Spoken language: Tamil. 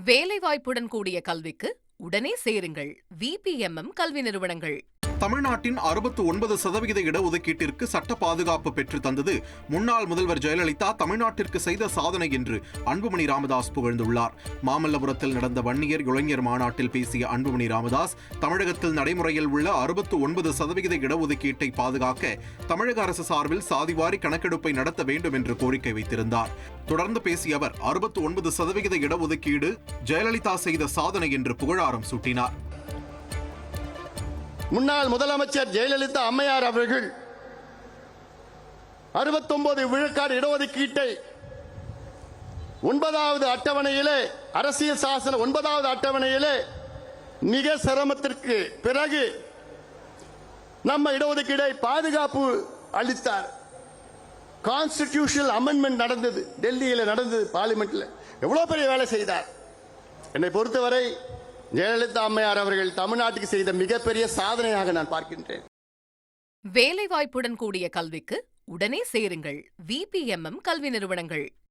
வேலைவாய்ப்புடன் கூடிய கல்விக்கு உடனே சேருங்கள். VPMM கல்வி நிறுவனங்கள். தமிழ்நாட்டின் 69% இடஒதுக்கீட்டிற்கு சட்ட பாதுகாப்பு பெற்று தந்தது முன்னாள் முதல்வர் ஜெயலலிதா தமிழ்நாட்டிற்கு செய்த சாதனை என்று அன்புமணி ராமதாஸ் புகழ்ந்துள்ளார். மாமல்லபுரத்தில் நடந்த வன்னியர் இளைஞர் மாநாட்டில் பேசிய அன்புமணி ராமதாஸ், தமிழகத்தில் நடைமுறையில் உள்ள 69% இடஒதுக்கீட்டை பாதுகாக்க தமிழக அரசு சார்பில் சாதிவாரி கணக்கெடுப்பை நடத்த வேண்டும் என்று கோரிக்கை வைத்திருந்தார். தொடர்ந்து பேசிய அவர், 69% இடஒதுக்கீடு ஜெயலலிதா செய்த சாதனை என்று புகழாரம் சூட்டினார். முன்னாள் முதலமைச்சர் ஜெயலலிதா அம்மையார் அவர்கள் 69 விழுக்காடு இடஒதுக்கீட்டை 9வது அட்டவணையிலே, அரசியல் சாசன 9வது அட்டவணையிலே மிக சிரமத்திற்கு பிறகு நம்ம இடஒதுக்கீடை பாதுகாப்பு அளித்தார். கான்ஸ்டிடியூஷனல் அமெண்ட்மெண்ட் நடந்தது, டெல்லியில் நடந்தது, பார்லிமெண்ட்ல எவ்வளவு பெரிய வேலை செய்தார். என்னை பொறுத்தவரை ஜெயலலிதா அம்மையார் அவர்கள் தமிழ்நாட்டுக்கு செய்த மிகப்பெரிய சாதனையாக நான் பார்க்கின்றேன். வேலைவாய்ப்புடன் கூடிய கல்விக்கு உடனே சேருங்கள். VPMM கல்வி நிறுவனங்கள்.